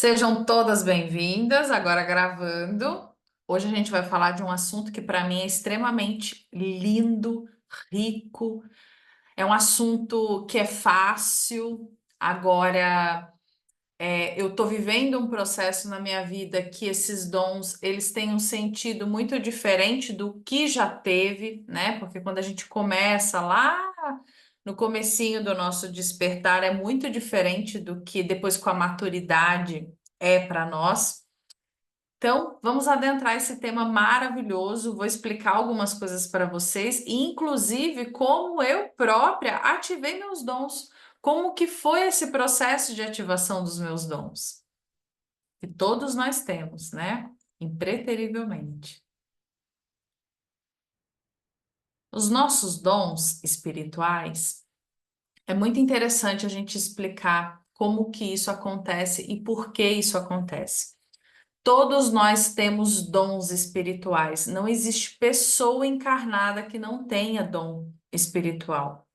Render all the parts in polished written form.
Sejam todas bem-vindas, agora gravando. Hoje a gente vai falar de um assunto que para mim é extremamente lindo, rico. É um assunto que é fácil. Agora, eu estou vivendo um processo na minha vida que esses dons eles têm um sentido muito diferente do que já teve, né? Porque quando a gente começa lá no comecinho do nosso despertar é muito diferente do que depois com a maturidade é para nós. Então, vamos adentrar esse tema maravilhoso. Vou explicar algumas coisas para vocês, e inclusive como eu própria ativei meus dons, como que foi esse processo de ativação dos meus dons, que todos nós temos, né? Impreterivelmente. Os nossos dons espirituais, é muito interessante a gente explicar como que isso acontece e por que isso acontece. Todos nós temos dons espirituais. Não existe pessoa encarnada que não tenha dom espiritual.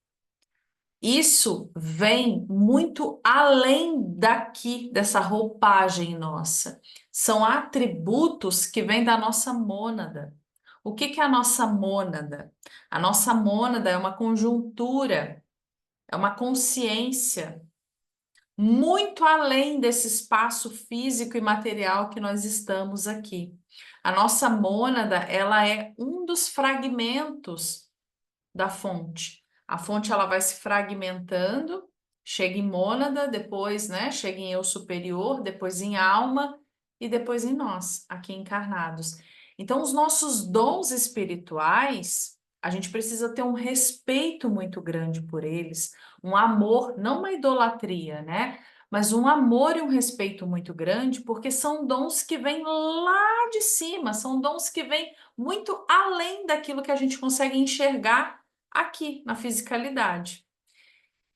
Isso vem muito além daqui, dessa roupagem nossa. São atributos que vêm da nossa mônada. O que que é a nossa mônada? A nossa mônada é uma conjuntura, é uma consciência muito além desse espaço físico e material que nós estamos aqui. A nossa mônada, ela é um dos fragmentos da fonte. A fonte ela vai se fragmentando, chega em mônada, depois, né, chega em eu superior, depois em alma e depois em nós, aqui encarnados. Então, os nossos dons espirituais, a gente precisa ter um respeito muito grande por eles, um amor, não uma idolatria, né? Mas um amor e um respeito muito grande, porque são dons que vêm lá de cima, são dons que vêm muito além daquilo que a gente consegue enxergar aqui na fisicalidade.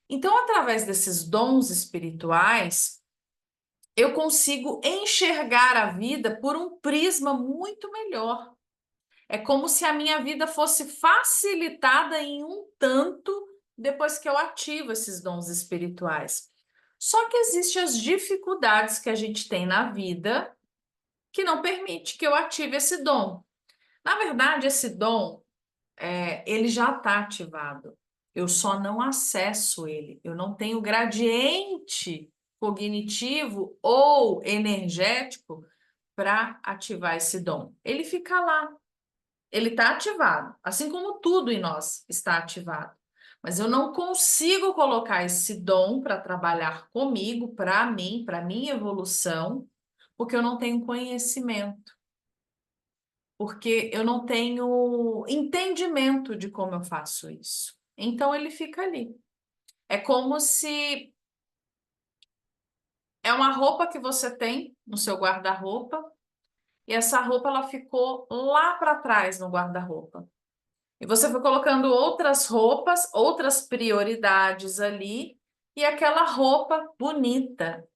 Então, através desses dons espirituais, eu consigo enxergar a vida por um prisma muito melhor. É como se a minha vida fosse facilitada em um tanto depois que eu ativo esses dons espirituais. Só que existem as dificuldades que a gente tem na vida que não permite que eu ative esse dom. Na verdade, esse dom ele já está ativado. Eu só não acesso ele. Eu não tenho gradiente cognitivo ou energético para ativar esse dom. Ele fica lá. Ele está ativado, assim como tudo em nós está ativado. Mas eu não consigo colocar esse dom para trabalhar comigo, para mim, para minha evolução, porque eu não tenho conhecimento, porque eu não tenho entendimento de como eu faço isso. Então ele fica ali. É como se é uma roupa que você tem no seu guarda-roupa e essa roupa ela ficou lá para trás no guarda-roupa. E você foi colocando outras roupas, outras prioridades ali, e aquela roupa bonita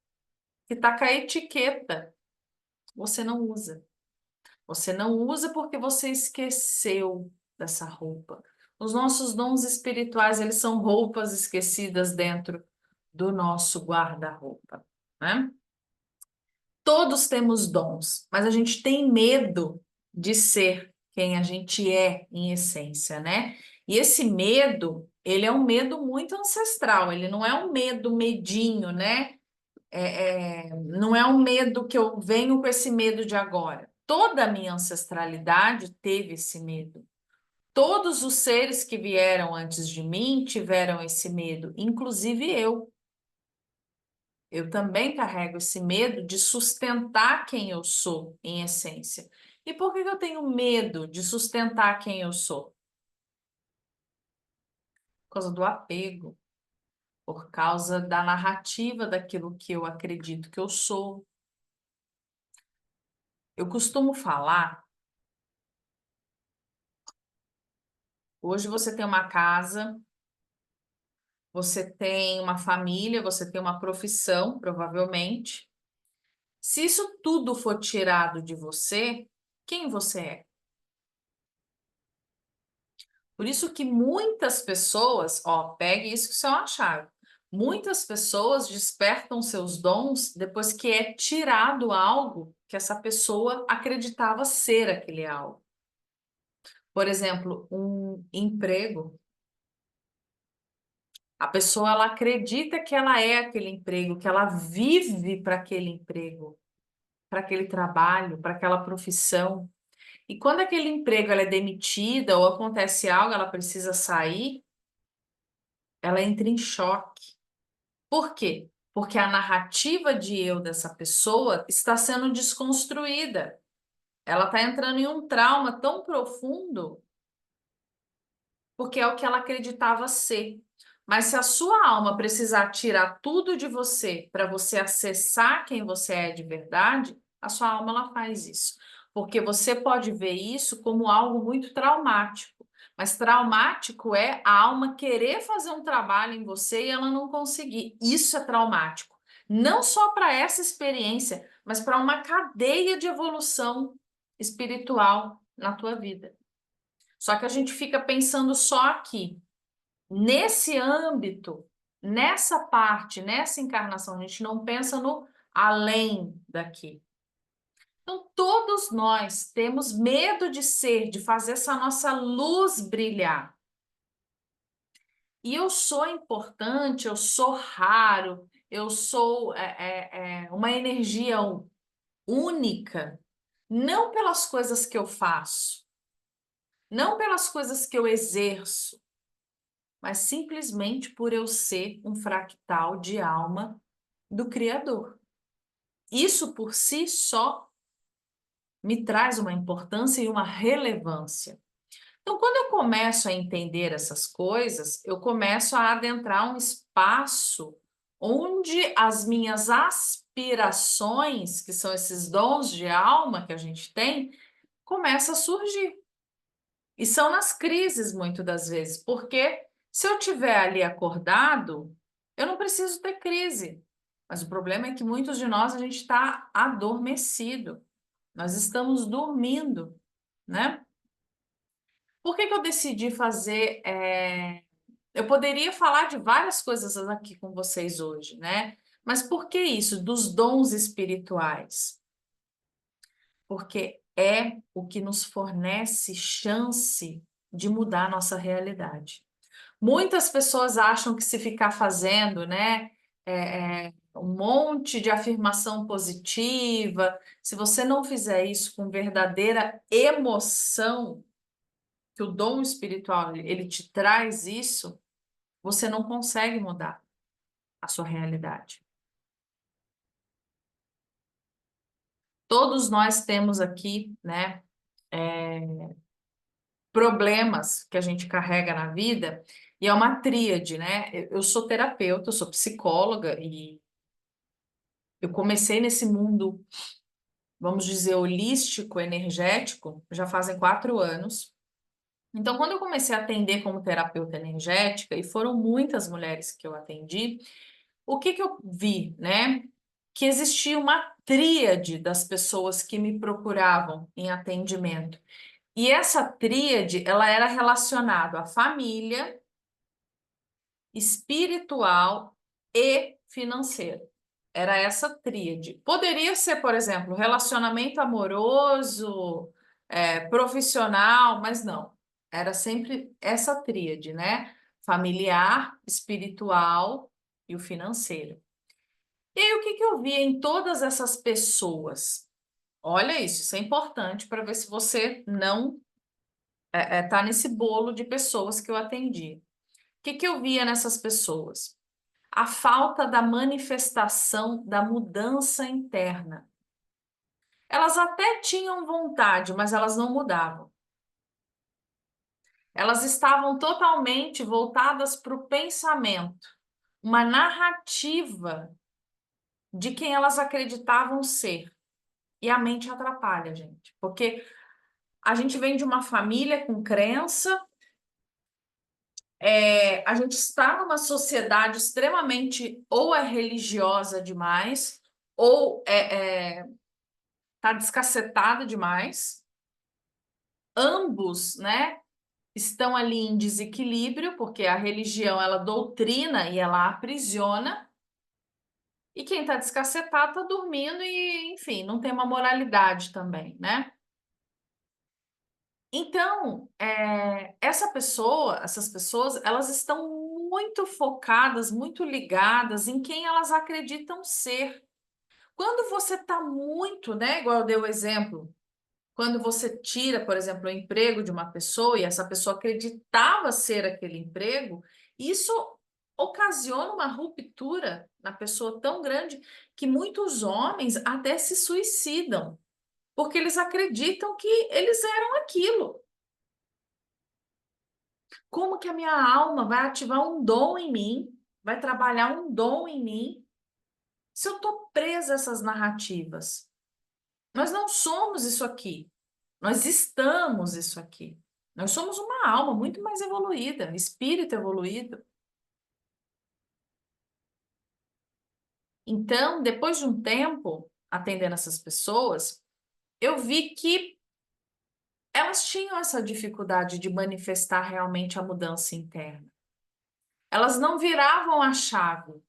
que está com a etiqueta, você não usa. Você não usa porque você esqueceu dessa roupa. Os nossos dons espirituais, eles são roupas esquecidas dentro do nosso guarda-roupa, né? Todos temos dons, mas a gente tem medo de ser quem a gente é em essência, né? E esse medo, ele é um medo muito ancestral, ele não é um medo medinho, né? Não é um medo que eu venho com esse medo de agora. Toda a minha ancestralidade teve esse medo. Todos os seres que vieram antes de mim tiveram esse medo, inclusive eu. Eu também carrego esse medo de sustentar quem eu sou, em essência. E por que eu tenho medo de sustentar quem eu sou? Por causa do apego, por causa da narrativa daquilo que eu acredito que eu sou. Eu costumo falar, hoje você tem uma casa, você tem uma família, você tem uma profissão, provavelmente. Se isso tudo for tirado de você, quem você é? Por isso que muitas pessoas, ó, pegue isso que isso é uma chave. Muitas pessoas despertam seus dons depois que é tirado algo que essa pessoa acreditava ser aquele algo. Por exemplo, um emprego. A pessoa ela acredita que ela é aquele emprego, que ela vive para aquele emprego, para aquele trabalho, para aquela profissão. E quando aquele emprego ela é demitida ou acontece algo, ela precisa sair, ela entra em choque. Por quê? Porque a narrativa de eu dessa pessoa está sendo desconstruída. Ela está entrando em um trauma tão profundo, porque é o que ela acreditava ser. Mas se a sua alma precisar tirar tudo de você para você acessar quem você é de verdade, a sua alma ela faz isso. Porque você pode ver isso como algo muito traumático. Mas traumático é a alma querer fazer um trabalho em você e ela não conseguir. Isso é traumático. Não só para essa experiência, mas para uma cadeia de evolução espiritual na tua vida. Só que a gente fica pensando só aqui. Nesse âmbito, nessa parte, nessa encarnação, a gente não pensa no além daqui. Então, todos nós temos medo de ser, de fazer essa nossa luz brilhar. E eu sou importante, eu sou raro, eu sou uma energia única, não pelas coisas que eu faço, não pelas coisas que eu exerço, mas simplesmente por eu ser um fractal de alma do Criador. Isso por si só me traz uma importância e uma relevância. Então, quando eu começo a entender essas coisas, eu começo a adentrar um espaço onde as minhas aspirações, que são esses dons de alma que a gente tem, começam a surgir. E são nas crises, muitas das vezes, porque se eu estiver ali acordado, eu não preciso ter crise. Mas o problema é que muitos de nós a gente está adormecido. Nós estamos dormindo, né? Por que que eu decidi fazer? Eu poderia falar de várias coisas aqui com vocês hoje, né? Mas por que isso? Dos dons espirituais. Porque é o que nos fornece chance de mudar a nossa realidade. Muitas pessoas acham que se ficar fazendo, né, um monte de afirmação positiva, se você não fizer isso com verdadeira emoção, que o dom espiritual ele te traz isso, você não consegue mudar a sua realidade. Todos nós temos aqui, né, problemas que a gente carrega na vida, e é uma tríade, né? Eu sou terapeuta, eu sou psicóloga e eu comecei nesse mundo, vamos dizer, holístico, energético, já fazem 4 anos. Então, quando eu comecei a atender como terapeuta energética, e foram muitas mulheres que eu atendi, o que que eu vi, né? Que existia uma tríade das pessoas que me procuravam em atendimento. E essa tríade, ela era relacionada à família, espiritual e financeira. Era essa tríade. Poderia ser, por exemplo, relacionamento amoroso, profissional, mas não. Era sempre essa tríade, né? Familiar, espiritual e o financeiro. E aí, o que que eu via em todas essas pessoas? Olha isso é importante para ver se você não está nesse bolo de pessoas que eu atendi. O que que eu via nessas pessoas? A falta da manifestação da mudança interna. Elas até tinham vontade, mas elas não mudavam. Elas estavam totalmente voltadas para o pensamento, uma narrativa de quem elas acreditavam ser. E a mente atrapalha, gente, porque a gente vem de uma família com crença, a gente está numa sociedade extremamente ou é religiosa demais, ou está descacetada demais. Ambos, né, estão ali em desequilíbrio, porque a religião ela doutrina e ela aprisiona, e quem está descacetado está dormindo e, enfim, não tem uma moralidade também, né? Então, essas pessoas, elas estão muito focadas, muito ligadas em quem elas acreditam ser. Quando você está muito, né? Igual eu dei o exemplo, quando você tira, por exemplo, o emprego de uma pessoa e essa pessoa acreditava ser aquele emprego, isso ocasiona uma ruptura na pessoa tão grande que muitos homens até se suicidam, porque eles acreditam que eles eram aquilo. Como que a minha alma vai ativar um dom em mim, vai trabalhar um dom em mim, se eu estou presa a essas narrativas? Nós não somos isso aqui. Nós estamos isso aqui. Nós somos uma alma muito mais evoluída, espírito evoluído. Então, depois de um tempo atendendo essas pessoas, eu vi que elas tinham essa dificuldade de manifestar realmente a mudança interna. Elas não viravam a chave,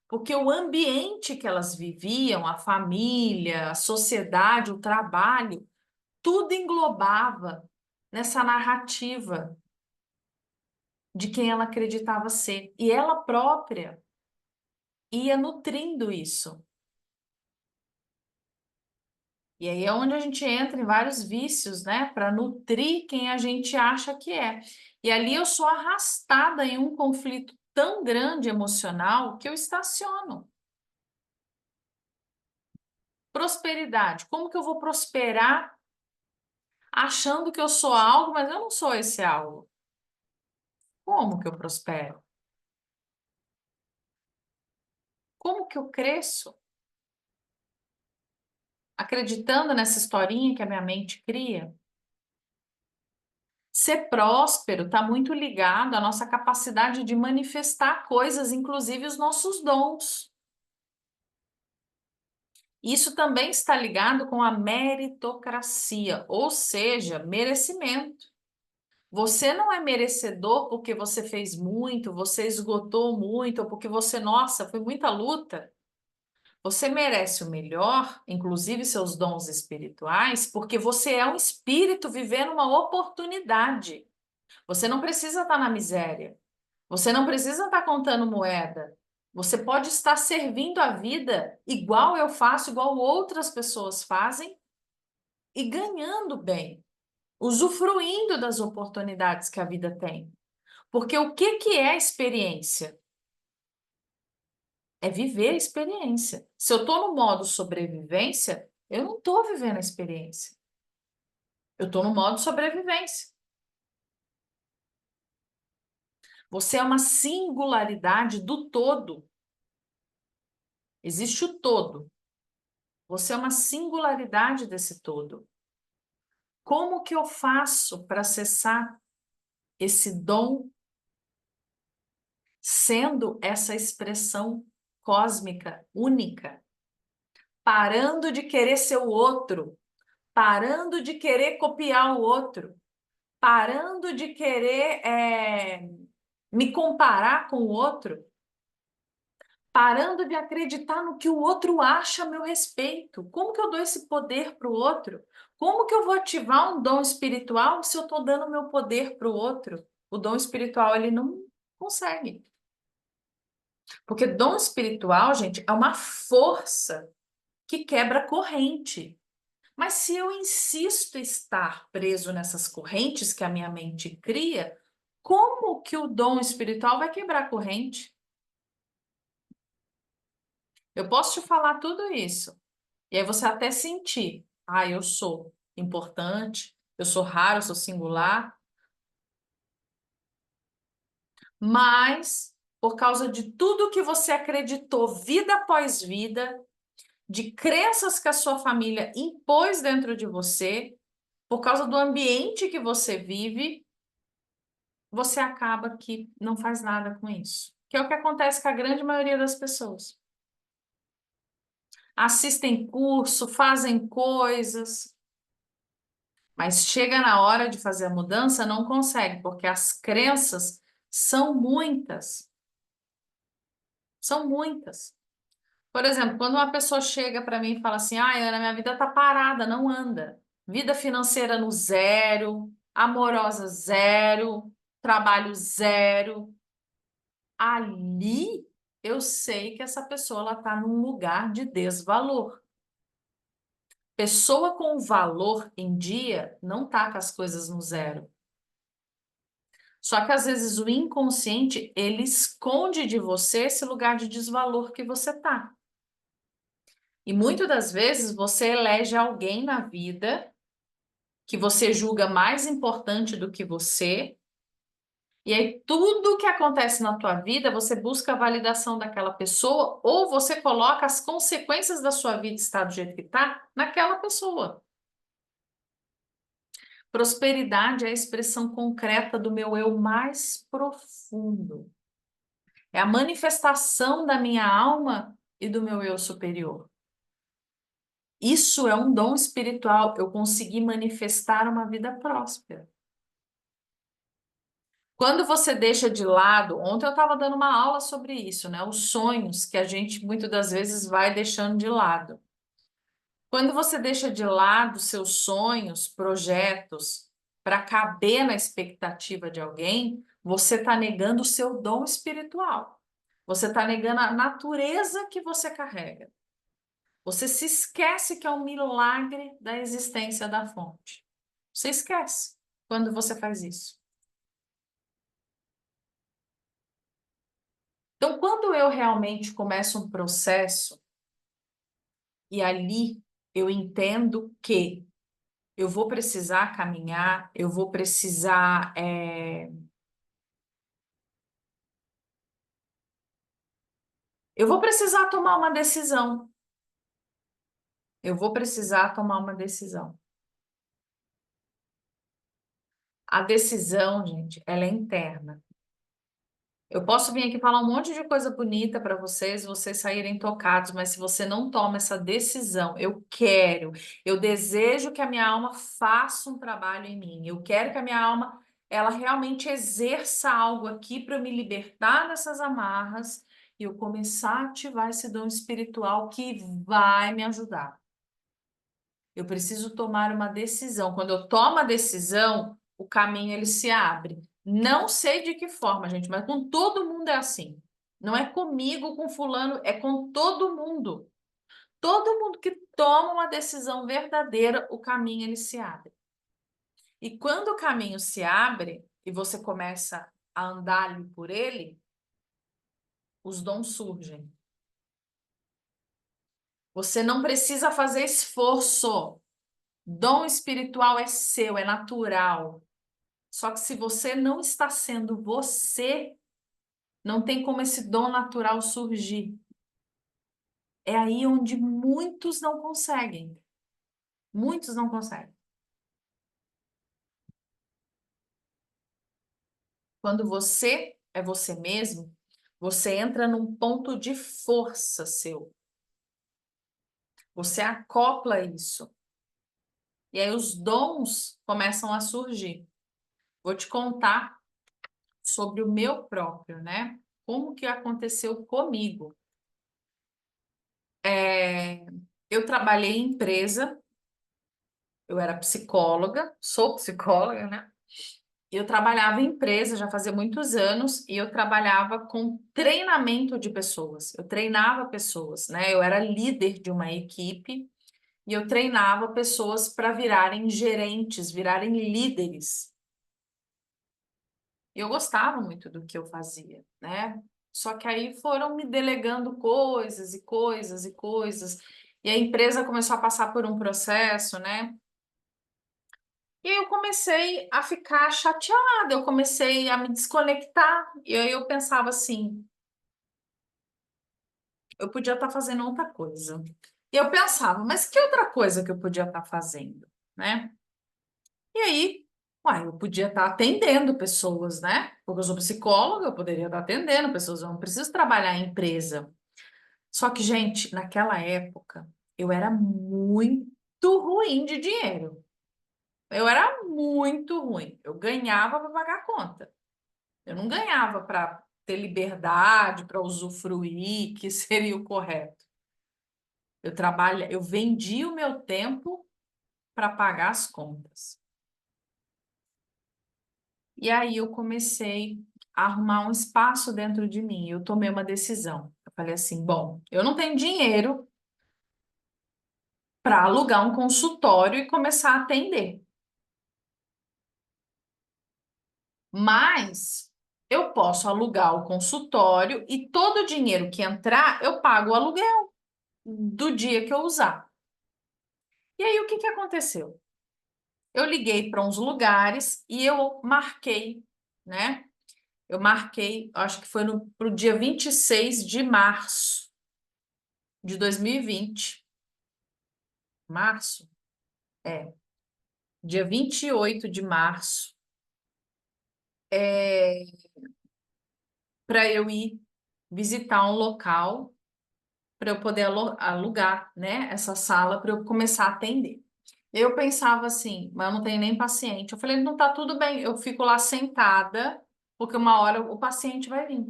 porque o ambiente que elas viviam, a família, a sociedade, o trabalho, tudo englobava nessa narrativa de quem ela acreditava ser. E ela própria ia nutrindo isso. E aí é onde a gente entra em vários vícios, né? Para nutrir quem a gente acha que é. E ali eu sou arrastada em um conflito tão grande emocional que eu estaciono. Prosperidade. Como que eu vou prosperar achando que eu sou algo, mas eu não sou esse algo? Como que eu prospero? Como que eu cresço? Acreditando nessa historinha que a minha mente cria? Ser próspero está muito ligado à nossa capacidade de manifestar coisas, inclusive os nossos dons. Isso também está ligado com a meritocracia, ou seja, merecimento. Você não é merecedor porque você fez muito, você esgotou muito, ou porque você, nossa, foi muita luta. Você merece o melhor, inclusive seus dons espirituais, porque você é um espírito vivendo uma oportunidade. Você não precisa estar na miséria. Você não precisa estar contando moeda. Você pode estar servindo a vida igual eu faço, igual outras pessoas fazem e ganhando bem, usufruindo das oportunidades que a vida tem. Porque o que que é experiência? É viver a experiência. Se eu estou no modo sobrevivência, eu não estou vivendo a experiência. Eu estou no modo sobrevivência. Você é uma singularidade do todo. Existe o todo. Você é uma singularidade desse todo. Como que eu faço para acessar esse dom sendo essa expressão cósmica única? Parando de querer ser o outro, parando de querer copiar o outro, parando de querer me comparar com o outro, parando de acreditar no que o outro acha a meu respeito. Como que eu dou esse poder para o outro? Como que eu vou ativar um dom espiritual se eu estou dando meu poder para o outro? O dom espiritual, ele não consegue. Porque dom espiritual, gente, é uma força que quebra corrente. Mas se eu insisto em estar preso nessas correntes que a minha mente cria, como que o dom espiritual vai quebrar corrente? Eu posso te falar tudo isso. E aí você até sentir, eu sou importante, eu sou raro, eu sou singular, mas por causa de tudo que você acreditou vida após vida, de crenças que a sua família impôs dentro de você, por causa do ambiente que você vive, você acaba que não faz nada com isso. Que é o que acontece com a grande maioria das pessoas. Assistem curso, fazem coisas, Mas chega na hora de fazer a mudança, não consegue, porque as crenças são muitas. São muitas. Por exemplo, quando uma pessoa chega para mim e fala assim: "Ah, Ana, minha vida tá parada, não anda. Vida financeira no zero, amorosa zero, trabalho zero". Ali eu sei que essa pessoa ela tá num lugar de desvalor. Pessoa com valor em dia não tá com as coisas no zero. Só que às vezes o inconsciente, ele esconde de você esse lugar de desvalor que você tá. E muitas das vezes você elege alguém na vida que você julga mais importante do que você, e aí tudo que acontece na tua vida, você busca a validação daquela pessoa ou você coloca as consequências da sua vida estar do jeito que tá naquela pessoa. Prosperidade é a expressão concreta do meu eu mais profundo. É a manifestação da minha alma e do meu eu superior. Isso é um dom espiritual. Eu consegui manifestar uma vida próspera. Quando você deixa de lado, ontem eu estava dando uma aula sobre isso, né? Os sonhos que a gente muitas das vezes vai deixando de lado. Quando você deixa de lado seus sonhos, projetos, para caber na expectativa de alguém, você está negando o seu dom espiritual. Você está negando a natureza que você carrega. Você se esquece que é um milagre da existência da fonte. Você esquece quando você faz isso. Então, quando eu realmente começo um processo e ali eu entendo que eu vou precisar caminhar, eu vou precisar, eu vou precisar tomar uma decisão. Eu vou precisar tomar uma decisão. A decisão, gente, ela é interna. Eu posso vir aqui falar um monte de coisa bonita para vocês saírem tocados, mas se você não toma essa decisão, eu quero, eu desejo que a minha alma faça um trabalho em mim. Eu quero que a minha alma ela realmente exerça algo aqui para eu me libertar dessas amarras e eu começar a ativar esse dom espiritual que vai me ajudar. Eu preciso tomar uma decisão. Quando eu tomo a decisão, o caminho ele se abre. Não sei de que forma, gente, mas com todo mundo é assim. Não é comigo, com fulano, é com todo mundo. Todo mundo que toma uma decisão verdadeira, o caminho ele se abre. E quando o caminho se abre e você começa a andar ali por ele, os dons surgem. Você não precisa fazer esforço. Dom espiritual é seu, é natural. Só que se você não está sendo você, não tem como esse dom natural surgir. É aí onde muitos não conseguem. Muitos não conseguem. Quando você é você mesmo, você entra num ponto de força seu. Você acopla isso. E aí os dons começam a surgir. Vou te contar sobre o meu próprio, né? Como que aconteceu comigo. Eu trabalhei em empresa, eu era psicóloga, sou psicóloga, né? Eu trabalhava em empresa já fazia muitos anos e eu trabalhava com treinamento de pessoas. Eu treinava pessoas, né? Eu era líder de uma equipe e eu treinava pessoas para virarem gerentes, virarem líderes. Eu gostava muito do que eu fazia, né? Só que aí foram me delegando coisas e coisas e coisas. E a empresa começou a passar por um processo, né? E aí eu comecei a ficar chateada, eu comecei a me desconectar. E aí eu pensava assim, eu podia estar fazendo outra coisa. E eu pensava, mas que outra coisa que eu podia estar fazendo, né? E aí, uai, eu podia estar atendendo pessoas, né? Porque eu sou psicóloga, eu poderia estar atendendo pessoas, eu não preciso trabalhar em empresa. Só que, gente, naquela época, eu era muito ruim de dinheiro. Eu era muito ruim. Eu ganhava para pagar a conta. Eu não ganhava para ter liberdade, para usufruir, que seria o correto. Eu vendi o meu tempo para pagar as contas. E aí eu comecei a arrumar um espaço dentro de mim. Eu tomei uma decisão. Eu falei assim: bom, eu não tenho dinheiro para alugar um consultório e começar a atender, mas eu posso alugar o consultório e todo o dinheiro que entrar, eu pago o aluguel do dia que eu usar. E aí o que que aconteceu? Eu liguei para uns lugares e eu marquei, né? Eu marquei, acho que foi no pro dia 26 de março de 2020. Março? É, dia 28 de março, para eu ir visitar um local para eu poder alugar, né, essa sala para eu começar a atender. Eu pensava assim, mas eu não tenho nem paciente. Eu falei, não tá tudo bem, eu fico lá sentada, porque uma hora o paciente vai vir.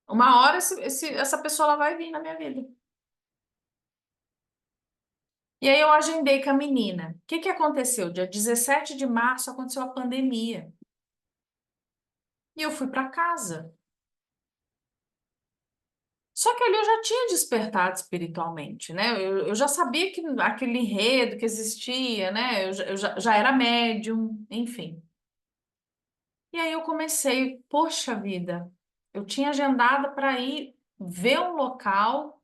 Uma hora essa pessoa ela vai vir na minha vida. E aí eu agendei com a menina. O que que aconteceu? Dia 17 de março aconteceu a pandemia. E eu fui para casa. Só que ali eu já tinha despertado espiritualmente, né? Eu já sabia que aquele enredo que existia, né? Eu já era médium, enfim. E aí eu comecei, poxa vida, eu tinha agendado para ir ver um local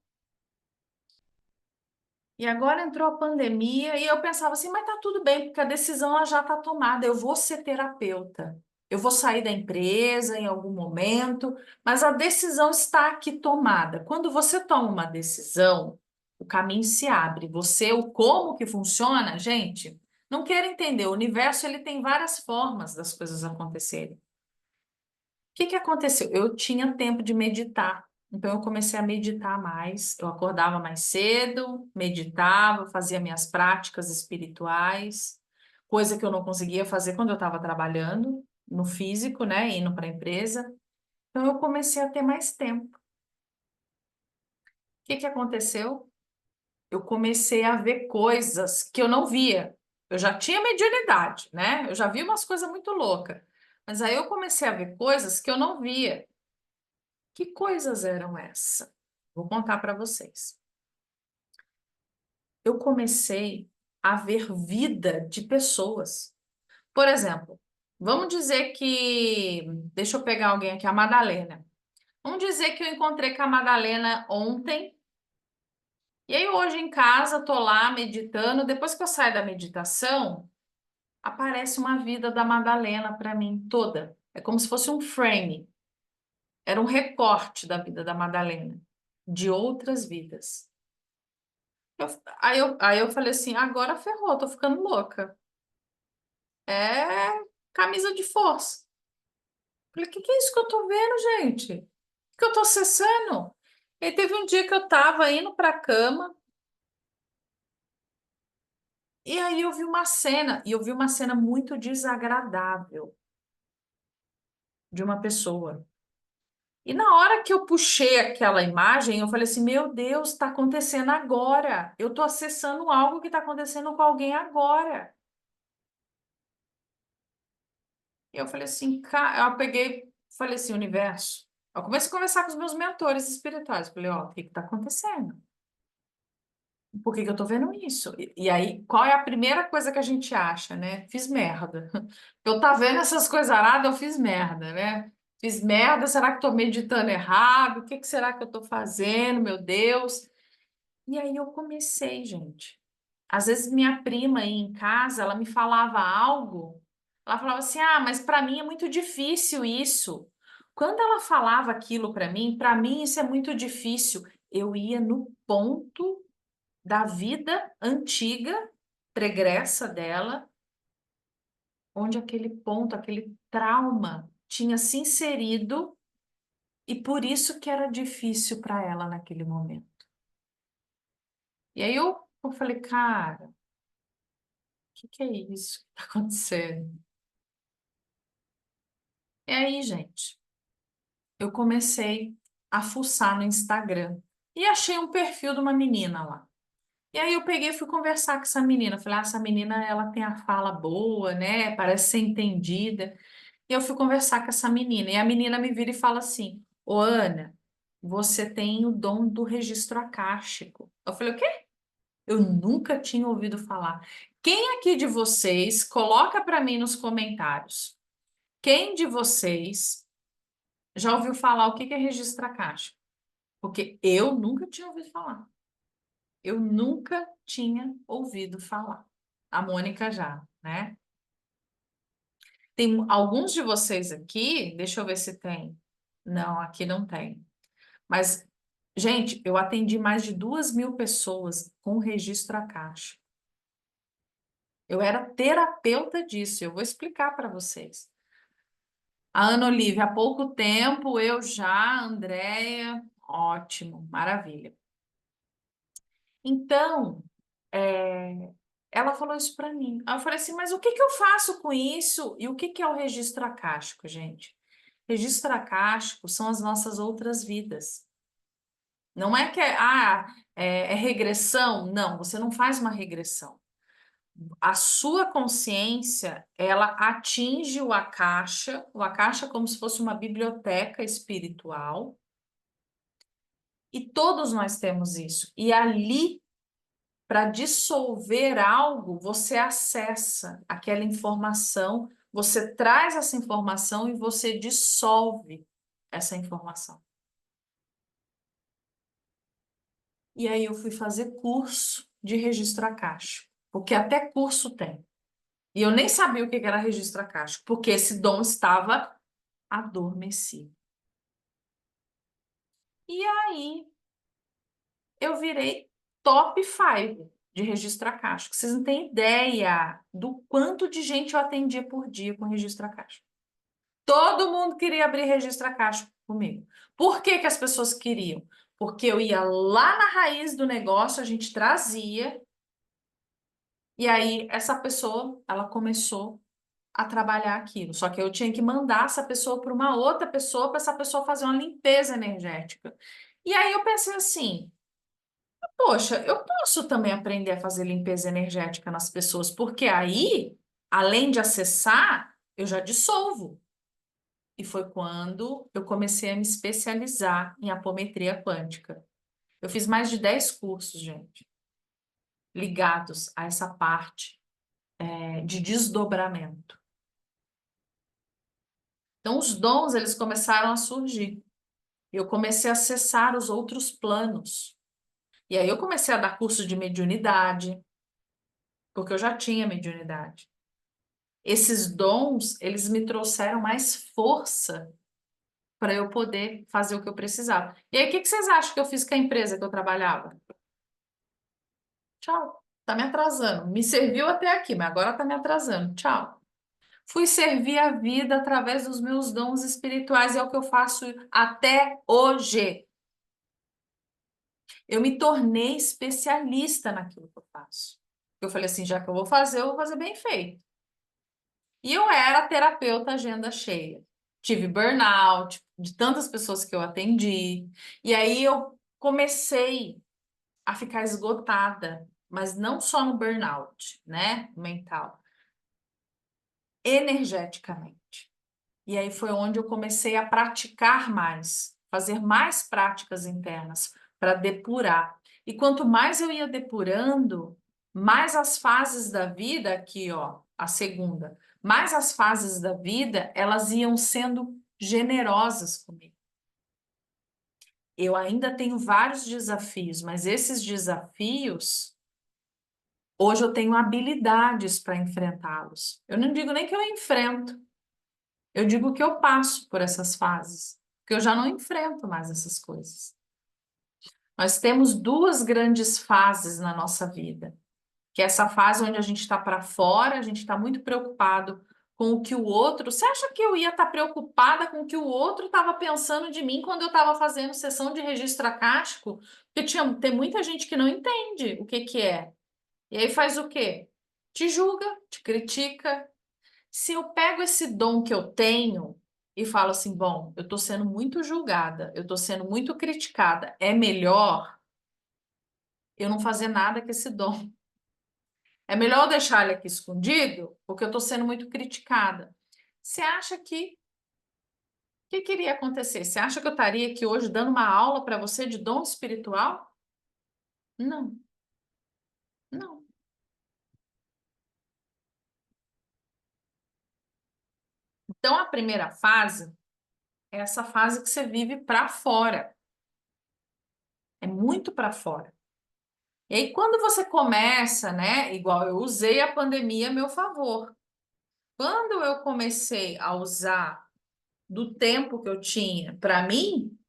e agora entrou a pandemia e eu pensava assim, mas tá tudo bem, porque a decisão ela já está tomada, eu vou ser terapeuta. Eu vou sair da empresa em algum momento, mas a decisão está aqui tomada. Quando você toma uma decisão, o caminho se abre. Você, o como que funciona, gente, não quero entender. O universo ele tem várias formas das coisas acontecerem. Que aconteceu? Eu tinha tempo de meditar, então eu comecei a meditar mais. Eu acordava mais cedo, meditava, fazia minhas práticas espirituais, coisa que eu não conseguia fazer quando eu estava trabalhando no físico, né, indo para a empresa. Então eu comecei a ter mais tempo. O que aconteceu? Eu comecei a ver coisas que eu não via. Eu já tinha mediunidade, né? Eu já vi umas coisas muito loucas. Mas aí eu comecei a ver coisas que eu não via. Que coisas eram essas? Vou contar para vocês. Eu comecei a ver vida de pessoas. Por exemplo, vamos dizer que. Deixa eu pegar alguém aqui, a Madalena. Vamos dizer que eu encontrei com a Madalena ontem. E aí, hoje em casa, tô lá meditando. Depois que eu saio da meditação, aparece uma vida da Madalena para mim toda. É como se fosse um frame. Era um recorte da vida da Madalena, de outras vidas. Aí eu falei assim, agora ferrou, tô ficando louca. É camisa de força. Falei, o que que é isso que eu tô vendo, gente? O que eu tô acessando? E teve um dia que eu tava indo pra cama, e aí eu vi uma cena, e eu vi uma cena muito desagradável de uma pessoa. E na hora que eu puxei aquela imagem, eu falei assim, meu Deus, está acontecendo agora. Eu tô acessando algo que está acontecendo com alguém agora. E eu falei assim, eu peguei, falei assim, universo. Eu comecei a conversar com os meus mentores espirituais. Falei, ó, o que que tá acontecendo? Por que que eu tô vendo isso? E aí, qual é a primeira coisa que a gente acha, né? Fiz merda. Eu tá vendo essas coisas aradas, eu fiz merda, né? Fiz merda, será que tô meditando errado? O que que será que eu tô fazendo, meu Deus? E aí eu comecei, gente. Às vezes minha prima aí em casa, ela me falava algo, ela falava assim: "Ah, mas para mim é muito difícil isso". Quando ela falava aquilo para mim isso é muito difícil. Eu ia no ponto da vida antiga, pregressa dela, onde aquele ponto, aquele trauma tinha se inserido e por isso que era difícil para ela naquele momento. E aí eu falei, cara, que é isso que está acontecendo? E aí, gente, eu comecei a fuçar no Instagram e achei um perfil de uma menina lá. E aí eu peguei e fui conversar com essa menina. Falei, essa menina, ela tem a fala boa, né? Parece ser entendida. E eu fui conversar com essa menina. E a menina me vira e fala assim, ô Ana, você tem o dom do registro acástico. Eu falei, o quê? Eu nunca tinha ouvido falar. Quem aqui de vocês, coloca para mim nos comentários, quem de vocês já ouviu falar o que que é registro acástico? Porque eu nunca tinha ouvido falar. Eu nunca tinha ouvido falar. A Mônica já, né? Tem alguns de vocês aqui, deixa eu ver se tem. Não, aqui não tem. Mas, gente, eu atendi mais de 2.000 pessoas com registro acástico. Eu era terapeuta disso, eu vou explicar para vocês. A Ana Olivia, há pouco tempo, eu já, Andréia, ótimo, maravilha. Então, ela falou isso para mim. Aí eu falei assim, mas o que que eu faço com isso? E o que que é o registro acástico, gente? Registro acástico são as nossas outras vidas. Não é que é regressão. Não, você não faz uma regressão. A sua consciência, ela atinge o akasha é como se fosse uma biblioteca espiritual, e todos nós temos isso. E ali, para dissolver algo, você acessa aquela informação, você traz essa informação e você dissolve essa informação. E aí eu fui fazer curso de registro akáshico, porque até curso tem. E eu nem sabia o que era registro akáshico, porque esse dom estava adormecido. E aí eu virei top 5 de registro akáshico. Vocês não têm ideia do quanto de gente eu atendia por dia com registro akáshico. Todo mundo queria abrir registro akáshico comigo. Por que que as pessoas queriam? Porque eu ia lá na raiz do negócio, a gente trazia, e aí essa pessoa, ela começou a trabalhar aquilo. Só que eu tinha que mandar essa pessoa para uma outra pessoa, para essa pessoa fazer uma limpeza energética. E aí eu pensei assim, poxa, eu posso também aprender a fazer limpeza energética nas pessoas, porque aí, além de acessar, eu já dissolvo. E foi quando eu comecei a me especializar em apometria quântica. Eu fiz mais de 10 cursos, gente, ligados a essa parte, de desdobramento. Então, os dons, eles começaram a surgir. Eu comecei a acessar os outros planos. E aí eu comecei a dar curso de mediunidade, porque eu já tinha mediunidade. Esses dons, eles me trouxeram mais força para eu poder fazer o que eu precisava. E aí, o que que vocês acham que eu fiz com a empresa que eu trabalhava? Tchau. Tá me atrasando. Me serviu até aqui, mas agora tá me atrasando. Tchau. Fui servir a vida através dos meus dons espirituais, é o que eu faço até hoje. Eu me tornei especialista naquilo que eu faço. Eu falei assim, já que eu vou fazer bem feito. E eu era terapeuta agenda cheia. Tive burnout de tantas pessoas que eu atendi. E aí eu comecei a ficar esgotada, mas não só no burnout, né, mental, energeticamente. E aí foi onde eu comecei a praticar mais, fazer mais práticas internas para depurar. E quanto mais eu ia depurando, mais as fases da vida, aqui, ó, a segunda, mais as fases da vida, elas iam sendo generosas comigo. Eu ainda tenho vários desafios, mas esses desafios, hoje eu tenho habilidades para enfrentá-los. Eu não digo nem que eu enfrento, eu digo que eu passo por essas fases, porque eu já não enfrento mais essas coisas. Nós temos duas grandes fases na nossa vida, que é essa fase onde a gente está para fora, a gente está muito preocupado com o que o outro. Você acha que eu ia estar preocupada com o que o outro estava pensando de mim quando eu estava fazendo sessão de registro acástico? Porque tem muita gente que não entende o que que é. E aí faz o quê? te julga, te critica. Se eu pego esse dom que eu tenho e falo assim, bom, eu estou sendo muito julgada, eu estou sendo muito criticada, é melhor eu não fazer nada com esse dom. É melhor eu deixar ele aqui escondido, porque eu estou sendo muito criticada. Você acha que o que queria acontecer? Você acha que eu estaria aqui hoje dando uma aula para você de dom espiritual? Não, não. Então a primeira fase é essa fase que você vive para fora. É muito para fora. E aí, quando você começa, né? Igual eu usei a pandemia a meu favor. Quando eu comecei a usar do tempo que eu tinha para mim,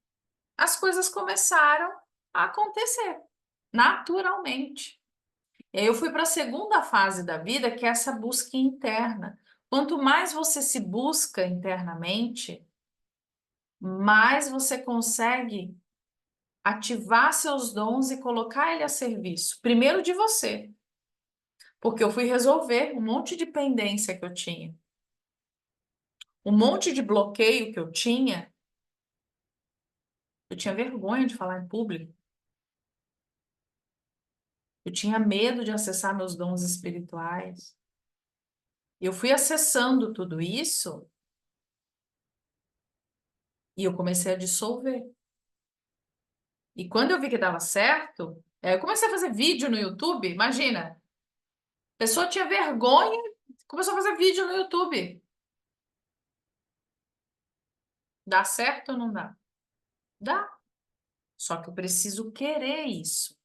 as coisas começaram a acontecer naturalmente. E aí eu fui para a segunda fase da vida, que é essa busca interna. Quanto mais você se busca internamente, mais você consegue ativar seus dons e colocar ele a serviço. Primeiro de você, porque eu fui resolver um monte de pendência que eu tinha, um monte de bloqueio que eu tinha. Eu tinha vergonha de falar em público, eu tinha medo de acessar meus dons espirituais. Eu fui acessando tudo isso e eu comecei a dissolver. E quando eu vi que dava certo, eu comecei a fazer vídeo no YouTube. Imagina, a pessoa tinha vergonha, começou a fazer vídeo no YouTube. Dá certo ou não dá? Dá. Só que eu preciso querer isso.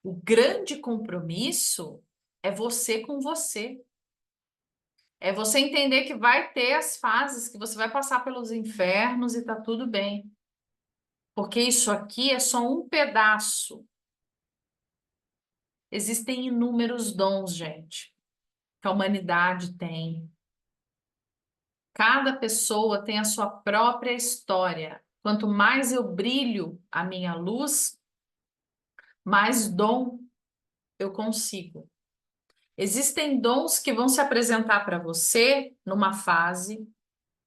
O grande compromisso é você com você. É você entender que vai ter as fases, que você vai passar pelos infernos e tá tudo bem. Porque isso aqui é só um pedaço. Existem inúmeros dons, gente, que a humanidade tem. Cada pessoa tem a sua própria história. Quanto mais eu brilho a minha luz, mais dom eu consigo. Existem dons que vão se apresentar para você numa fase,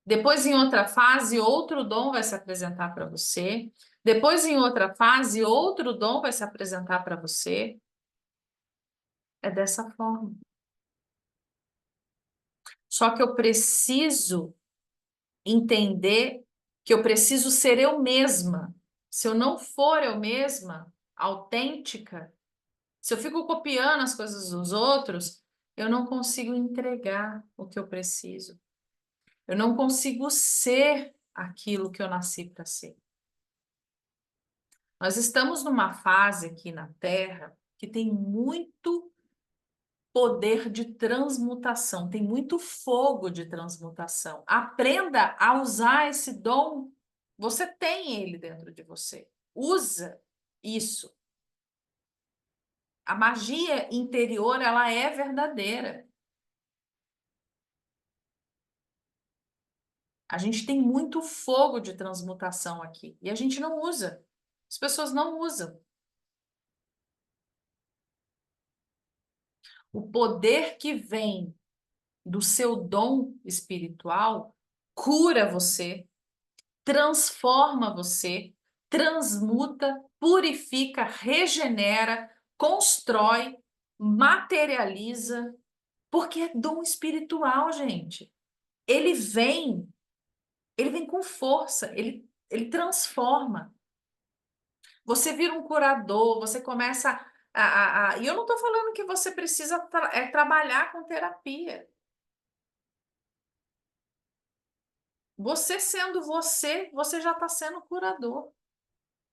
depois em outra fase, outro dom vai se apresentar para você, depois em outra fase, outro dom vai se apresentar para você. É dessa forma. Só que eu preciso entender que eu preciso ser eu mesma. Se eu não for eu mesma, autêntica, se eu fico copiando as coisas dos outros, eu não consigo entregar o que eu preciso. Eu não consigo ser aquilo que eu nasci para ser. Nós estamos numa fase aqui na Terra que tem muito poder de transmutação, tem muito fogo de transmutação. Aprenda a usar esse dom. Você tem ele dentro de você. Usa isso. A magia interior, ela é verdadeira. A gente tem muito fogo de transmutação aqui e a gente não usa. As pessoas não usam. O poder que vem do seu dom espiritual cura você, transforma você, transmuta, purifica, regenera, constrói, materializa, porque é dom espiritual, gente. Ele vem, ele vem com força, ele transforma. Você vira um curador, você começa E eu não estou falando que você precisa trabalhar com terapia. Você sendo você, você já está sendo curador.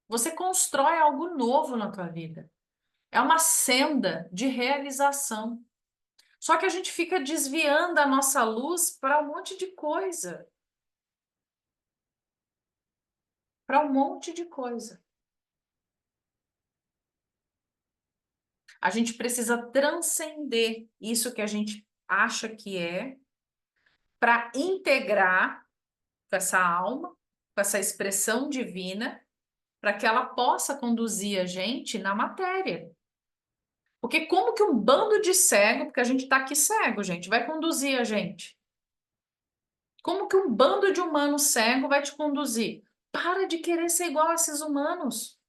Você constrói algo novo na tua vida. É uma senda de realização. Só que a gente fica desviando a nossa luz para um monte de coisa. Para um monte de coisa. A gente precisa transcender isso que a gente acha que é para integrar com essa alma, com essa expressão divina, para que ela possa conduzir a gente na matéria. Porque como que um bando de cego, porque a gente está aqui cego, gente, vai conduzir a gente? Como que um bando de humanos cego vai te conduzir? Para de querer ser igual a esses humanos.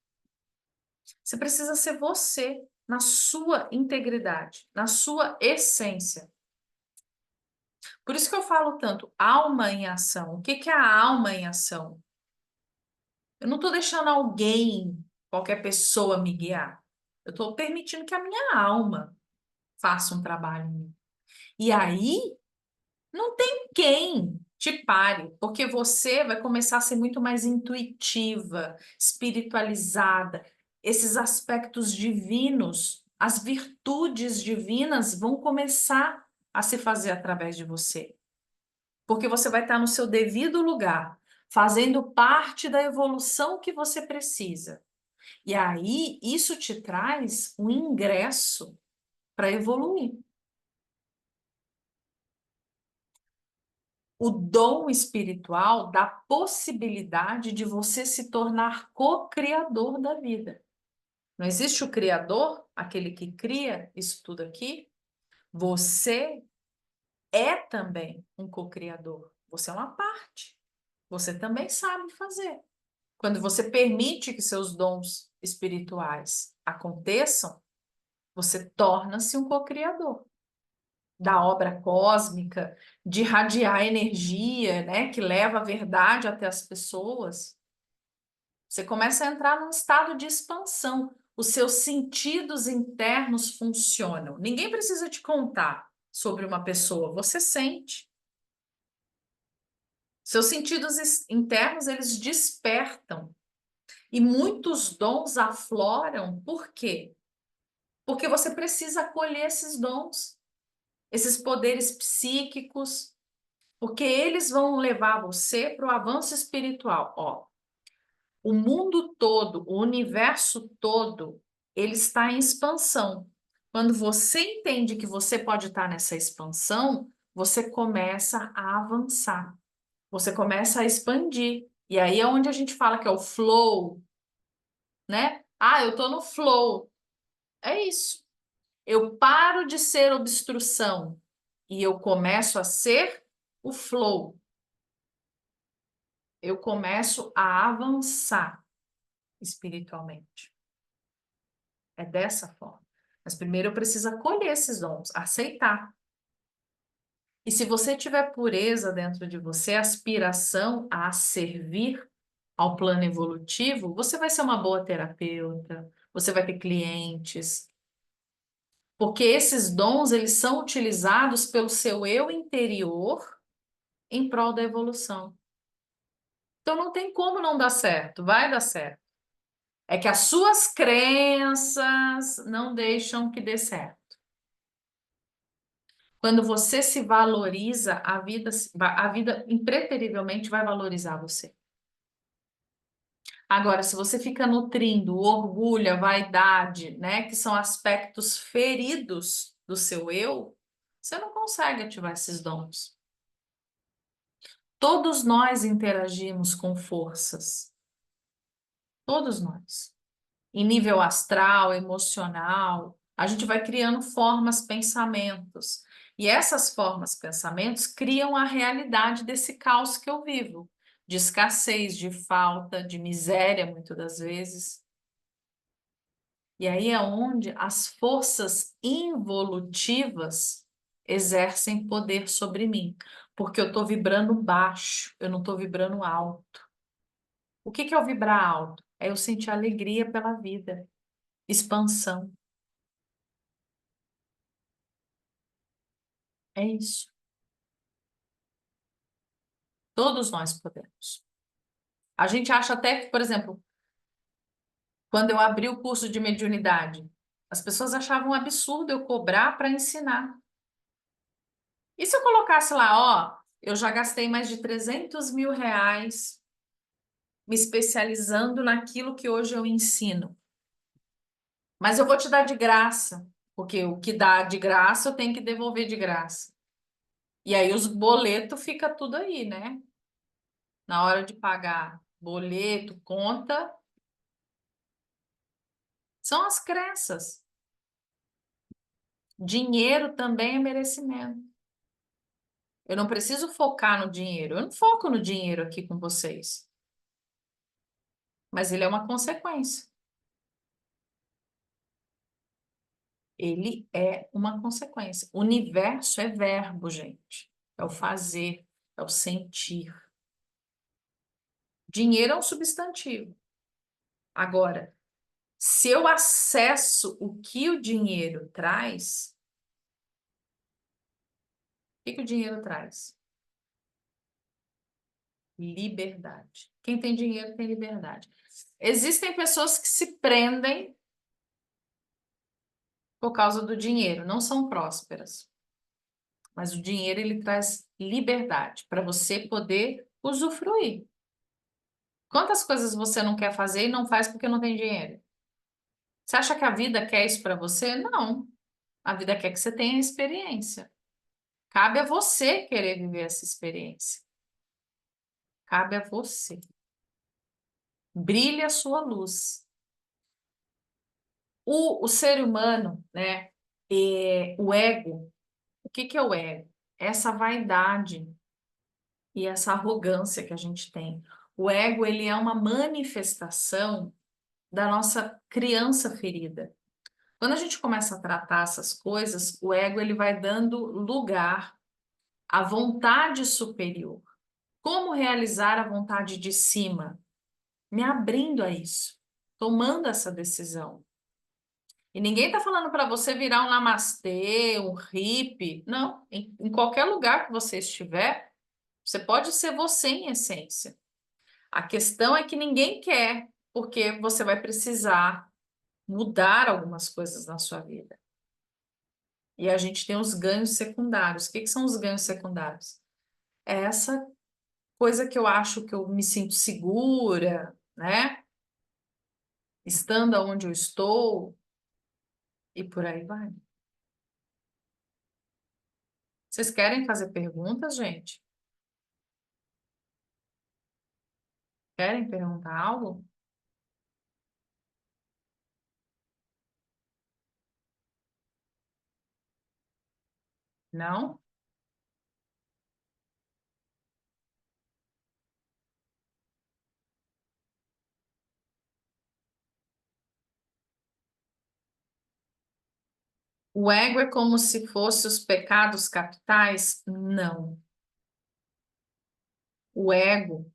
Você precisa ser você, na sua integridade, na sua essência. Por isso que eu falo tanto alma em ação. O que que é a alma em ação? Eu não estou deixando alguém, qualquer pessoa me guiar. Eu estou permitindo que a minha alma faça um trabalho em mim. E aí, não tem quem te pare, porque você vai começar a ser muito mais intuitiva, espiritualizada. Esses aspectos divinos, as virtudes divinas vão começar a se fazer através de você. Porque você vai estar no seu devido lugar, fazendo parte da evolução que você precisa. E aí, isso te traz um ingresso para evoluir. O dom espiritual dá possibilidade de você se tornar co-criador da vida. Não existe o criador, aquele que cria isso tudo aqui. Você é também um co-criador. Você é uma parte. Você também sabe fazer. Quando você permite que seus dons espirituais aconteçam, você torna-se um co-criador da obra cósmica, de irradiar energia, né, que leva a verdade até as pessoas. Você começa a entrar num estado de expansão. Os seus sentidos internos funcionam. Ninguém precisa te contar sobre uma pessoa, você sente. Seus sentidos internos, eles despertam. E muitos dons afloram, por quê? Porque você precisa acolher esses dons, esses poderes psíquicos, porque eles vão levar você para o avanço espiritual. Ó, o mundo todo, o universo todo, ele está em expansão. Quando você entende que você pode estar nessa expansão, você começa a avançar, você começa a expandir. E aí é onde a gente fala que é o flow, né? Ah, eu tô no flow. É isso. Eu paro de ser obstrução e eu começo a ser o flow. Eu começo a avançar espiritualmente. É dessa forma. Mas primeiro eu preciso acolher esses dons, aceitar. E se você tiver pureza dentro de você, aspiração a servir ao plano evolutivo, você vai ser uma boa terapeuta, você vai ter clientes, porque esses dons eles são utilizados pelo seu eu interior em prol da evolução. Então não tem como não dar certo, vai dar certo. É que as suas crenças não deixam que dê certo. Quando você se valoriza, a vida impreterivelmente vai valorizar você. Agora, se você fica nutrindo o orgulho, a vaidade, né, que são aspectos feridos do seu eu, você não consegue ativar esses dons. Todos nós interagimos com forças. Todos nós. Em nível astral, emocional, a gente vai criando formas, pensamentos. E essas formas, pensamentos, criam a realidade desse caos que eu vivo, de escassez, de falta, de miséria, muitas das vezes. E aí é onde as forças involutivas exercem poder sobre mim, porque eu estou vibrando baixo, eu não estou vibrando alto. O que que é o vibrar alto? É eu sentir alegria pela vida, expansão. É isso. Todos nós podemos. A gente acha até que, por exemplo, quando eu abri o curso de mediunidade, as pessoas achavam um absurdo eu cobrar para ensinar. E se eu colocasse lá, ó, eu já gastei mais de 300 mil reais me especializando naquilo que hoje eu ensino, mas eu vou te dar de graça, porque o que dá de graça eu tenho que devolver de graça. E aí os boletos fica tudo aí, né? Na hora de pagar boleto, conta, são as crenças. Dinheiro também é merecimento. Eu não preciso focar no dinheiro. Eu não foco no dinheiro aqui com vocês. Mas ele é uma consequência. Ele é uma consequência. O universo é verbo, gente. É o fazer, é o sentir. Dinheiro é um substantivo. Agora, se eu acesso o que o dinheiro traz, o que o dinheiro traz? Liberdade. Quem tem dinheiro tem liberdade. Existem pessoas que se prendem por causa do dinheiro, não são prósperas. Mas o dinheiro ele traz liberdade para você poder usufruir. Quantas coisas você não quer fazer e não faz porque não tem dinheiro? Você acha que a vida quer isso para você? Não. A vida quer que você tenha experiência. Cabe a você querer viver essa experiência. Cabe a você. Brilhe a sua luz. O ser humano, né? O ego. O que que é o ego? Essa vaidade e essa arrogância que a gente tem. O ego, ele é uma manifestação da nossa criança ferida. Quando a gente começa a tratar essas coisas, o ego ele vai dando lugar à vontade superior. Como realizar a vontade de cima? Me abrindo a isso, tomando essa decisão. E ninguém está falando para você virar um namastê, um hippie. Não, em qualquer lugar que você estiver, você pode ser você em essência. A questão é que ninguém quer, porque você vai precisar mudar algumas coisas na sua vida. E a gente tem os ganhos secundários. O que que são os ganhos secundários? É essa coisa que eu acho que eu me sinto segura, né? Estando onde eu estou e por aí vai. Vocês querem fazer perguntas, gente? Querem perguntar algo? Não? O ego é como se fosse os pecados capitais? Não. O ego,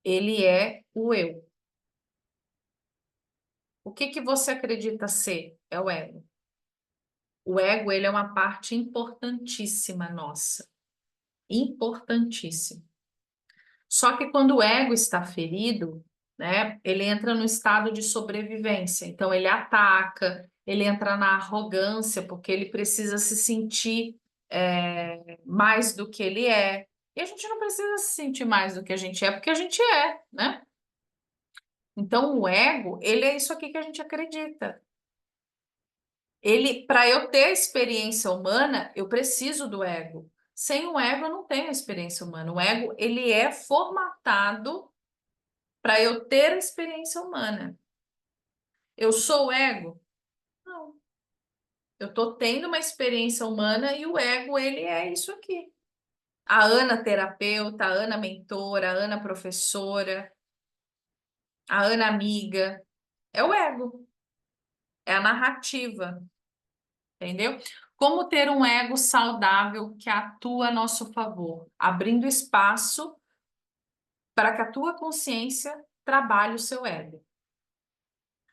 ele é o eu. O que que você acredita ser? É o ego. O ego, ele é uma parte importantíssima nossa. Importantíssima. Só que quando o ego está ferido, né, ele entra no estado de sobrevivência. Então, ele ataca, ele entra na arrogância, porque ele precisa se sentir mais do que ele é. E a gente não precisa se sentir mais do que a gente é, porque a gente é, né? Então, o ego, ele é isso aqui que a gente acredita. Ele, para eu ter a experiência humana, eu preciso do ego. Sem o ego, eu não tenho a experiência humana. O ego, ele é formatado para eu ter a experiência humana. Eu sou o ego? Não. Eu estou tendo uma experiência humana e o ego, ele é isso aqui. A Ana terapeuta, a Ana mentora, a Ana professora, a Ana amiga. É o ego, é a narrativa, entendeu? Como ter um ego saudável que atua a nosso favor, abrindo espaço para que a tua consciência trabalhe o seu ego.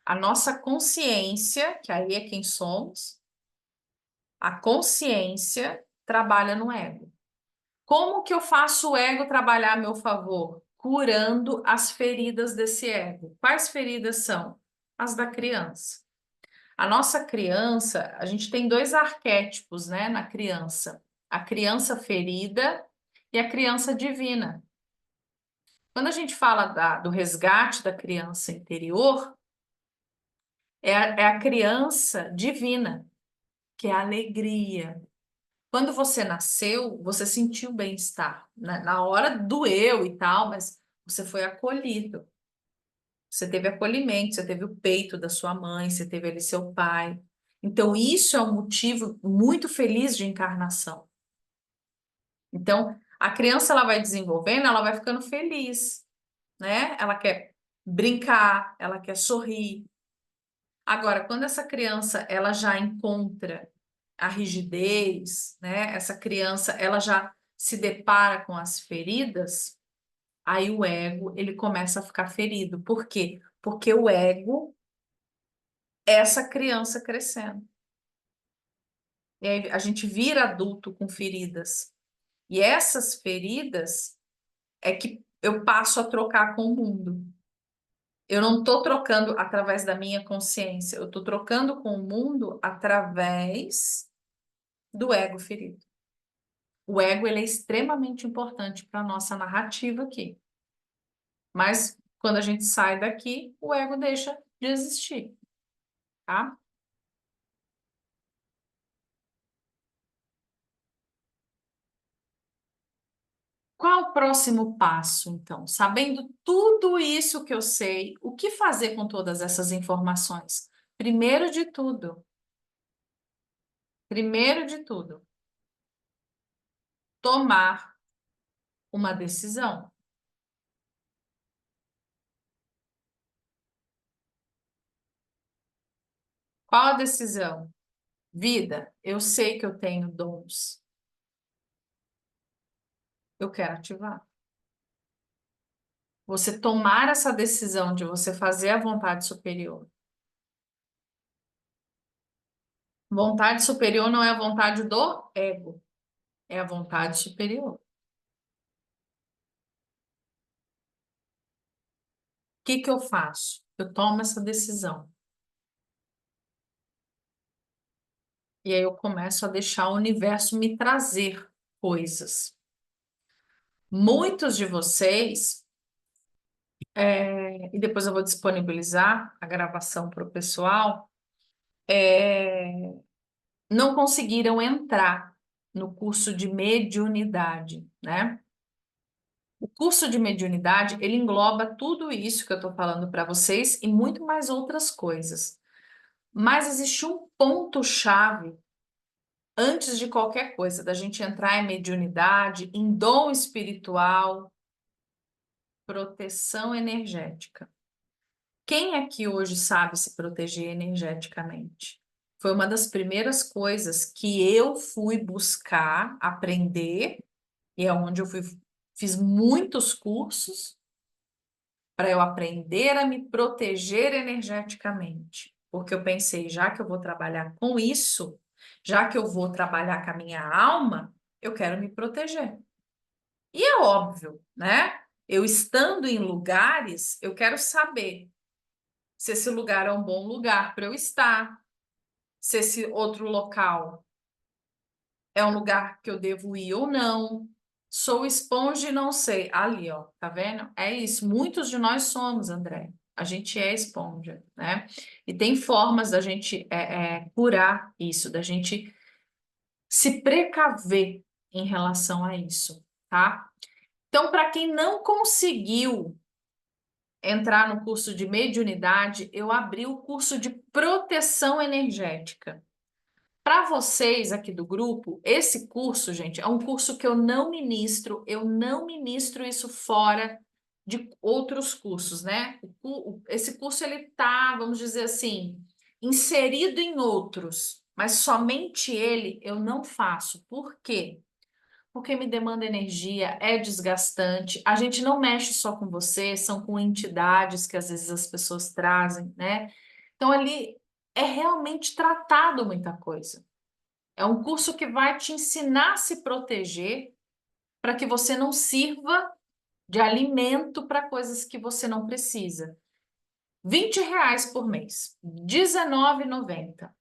A nossa consciência, que aí é quem somos, a consciência trabalha no ego. Como que eu faço o ego trabalhar a meu favor? Curando as feridas desse ego. Quais feridas são? As da criança. A nossa criança, a gente tem dois arquétipos, né, na criança. A criança ferida e a criança divina. Quando a gente fala do resgate da criança interior, é a criança divina, que é a alegria. Quando você nasceu, você sentiu bem-estar. Na hora doeu e tal, mas você foi acolhido. Você teve acolhimento, você teve o peito da sua mãe, você teve ali seu pai. Então, isso é um motivo muito feliz de encarnação. Então, a criança ela vai desenvolvendo, ela vai ficando feliz, né? Ela quer brincar, ela quer sorrir. Agora, quando essa criança ela já encontra a rigidez, né? Essa criança ela já se depara com as feridas, aí o ego ele começa a ficar ferido. Por quê? Porque o ego é essa criança crescendo. E aí a gente vira adulto com feridas. E essas feridas é que eu passo a trocar com o mundo. Eu não estou trocando através da minha consciência, eu estou trocando com o mundo através do ego ferido. O ego ele é extremamente importante para a nossa narrativa aqui. Mas quando a gente sai daqui, o ego deixa de existir, tá? Qual o próximo passo, então? Sabendo tudo isso que eu sei, o que fazer com todas essas informações? Primeiro de tudo, tomar uma decisão. Qual a decisão? Vida, eu sei que eu tenho dons. Eu quero ativar. Você tomar essa decisão de você fazer a vontade superior. Vontade superior não é a vontade do ego, é a vontade superior. O que que eu faço? Eu tomo essa decisão. E aí eu começo a deixar o universo me trazer coisas. Muitos de vocês, e depois eu vou disponibilizar a gravação para o pessoal, não conseguiram entrar no curso de mediunidade, né? O curso de mediunidade, ele engloba tudo isso que eu estou falando para vocês e muito mais outras coisas. Mas existe um ponto-chave antes de qualquer coisa, da gente entrar em mediunidade, em dom espiritual, proteção energética. Quem aqui hoje sabe se proteger energeticamente? Foi uma das primeiras coisas que eu fui buscar aprender, e é onde fiz muitos cursos para eu aprender a me proteger energeticamente. Porque eu pensei, já que eu vou trabalhar com isso, já que eu vou trabalhar com a minha alma, eu quero me proteger. E é óbvio, né? Eu estando em lugares, eu quero saber se esse lugar é um bom lugar para eu estar, se esse outro local é um lugar que eu devo ir ou não. Sou esponja e não sei. Ali, ó, tá vendo? É isso. Muitos de nós somos, André. A gente é esponja, né? E tem formas da gente curar isso, da gente se precaver em relação a isso, tá? Então, para quem não conseguiu entrar no curso de mediunidade, eu abri o curso de proteção energética. Para vocês aqui do grupo, esse curso, gente, é um curso que eu não ministro isso fora de outros cursos, né? Esse curso ele tá, vamos dizer assim, inserido em outros, mas somente ele eu não faço. Por quê? Porque me demanda energia, é desgastante. A gente não mexe só com você, são com entidades que às vezes as pessoas trazem, né? Então ali é realmente tratado muita coisa. É um curso que vai te ensinar a se proteger para que você não sirva de alimento para coisas que você não precisa. R$ 20 por mês, R$ 19,90. O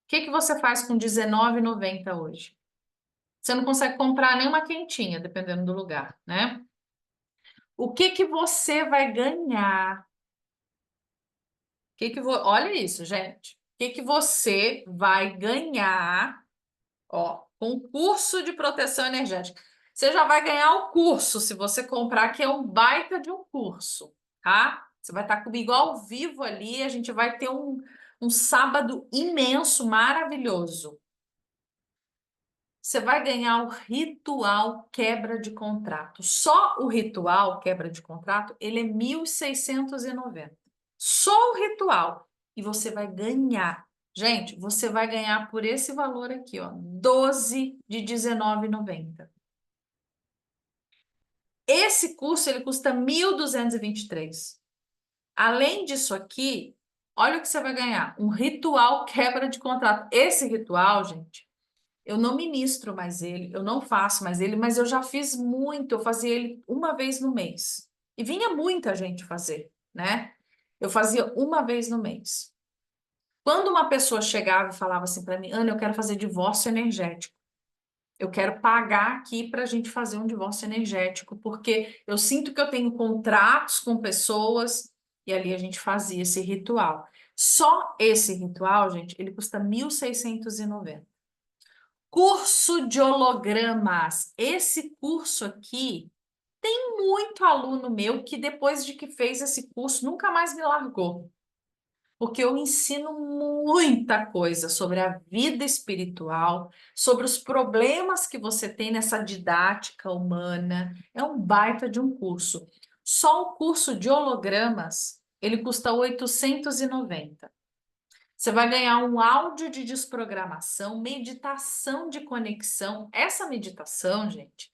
que que você faz com R$ 19,90 hoje? Você não consegue comprar nenhuma quentinha, dependendo do lugar, né? O que que você vai ganhar? Olha isso, gente. O que que você vai ganhar? Ó, concurso de proteção energética. Você já vai ganhar o curso se você comprar, que é um baita de um curso, tá? Você vai estar comigo ao vivo ali, a gente vai ter um sábado imenso, maravilhoso. Você vai ganhar o ritual quebra de contrato. Só o ritual quebra de contrato, ele é 1.690. Só o ritual. E você vai ganhar. Gente, você vai ganhar por esse valor aqui, ó, 12 de R$19,90. Esse curso, ele custa 1.223. Além disso aqui, olha o que você vai ganhar. Um ritual quebra de contrato. Esse ritual, gente, eu não ministro mais ele, eu não faço mais ele, mas eu já fiz muito. Eu fazia ele uma vez no mês. E vinha muita gente fazer, né? Eu fazia uma vez no mês. Quando uma pessoa chegava e falava assim para mim, Ana, eu quero fazer divórcio energético. Eu quero pagar aqui para a gente fazer um divórcio energético, porque eu sinto que eu tenho contratos com pessoas e ali a gente fazia esse ritual. Só esse ritual, gente, ele custa 1.690. Curso de hologramas. Esse curso aqui, tem muito aluno meu que depois de que fez esse curso nunca mais me largou. Porque eu ensino muita coisa sobre a vida espiritual, sobre os problemas que você tem nessa didática humana. É um baita de um curso. Só o curso de hologramas, ele custa 890. Você vai ganhar um áudio de desprogramação, meditação de conexão. Essa meditação, gente,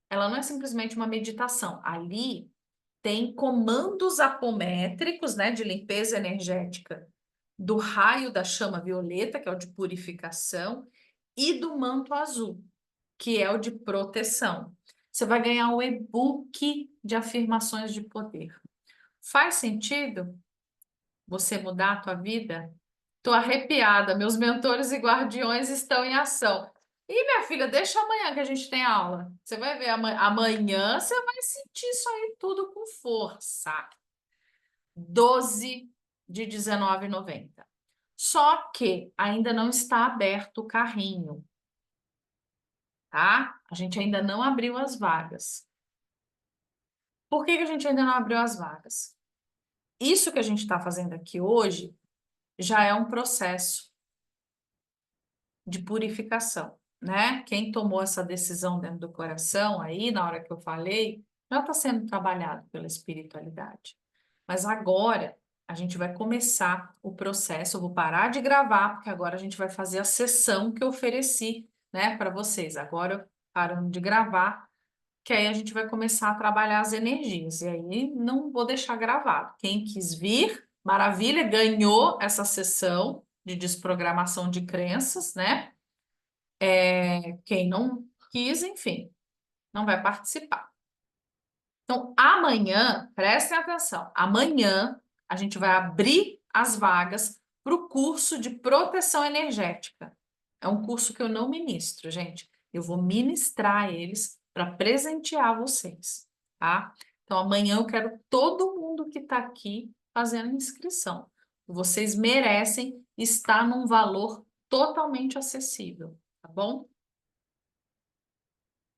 ela não é simplesmente uma meditação. Ali tem comandos apométricos, né, de limpeza energética do raio da chama violeta, que é o de purificação, e do manto azul, que é o de proteção. Você vai ganhar um e-book de afirmações de poder. Faz sentido você mudar a tua vida? Tô arrepiada, meus mentores e guardiões estão em ação. E minha filha, deixa amanhã que a gente tem aula. Você vai ver amanhã, você vai sentir isso aí tudo com força. 12 de R$19,90. Só que ainda não está aberto o carrinho, tá? A gente ainda não abriu as vagas. Por que que a gente ainda não abriu as vagas? Isso que a gente está fazendo aqui hoje já é um processo de purificação, né? Quem tomou essa decisão dentro do coração aí, na hora que eu falei, já está sendo trabalhado pela espiritualidade. Mas agora a gente vai começar o processo. Eu vou parar de gravar, porque agora a gente vai fazer a sessão que eu ofereci, né, para vocês. Agora eu paro de gravar, que aí a gente vai começar a trabalhar as energias. E aí não vou deixar gravado. Quem quis vir, maravilha, ganhou essa sessão de desprogramação de crenças, né? Quem não quis, enfim, não vai participar. Então, amanhã, prestem atenção, amanhã a gente vai abrir as vagas para o curso de proteção energética. É um curso que eu não ministro, gente. Eu vou ministrar eles para presentear vocês, tá? Então, amanhã eu quero todo mundo que está aqui fazendo inscrição. Vocês merecem estar num valor totalmente acessível, tá bom?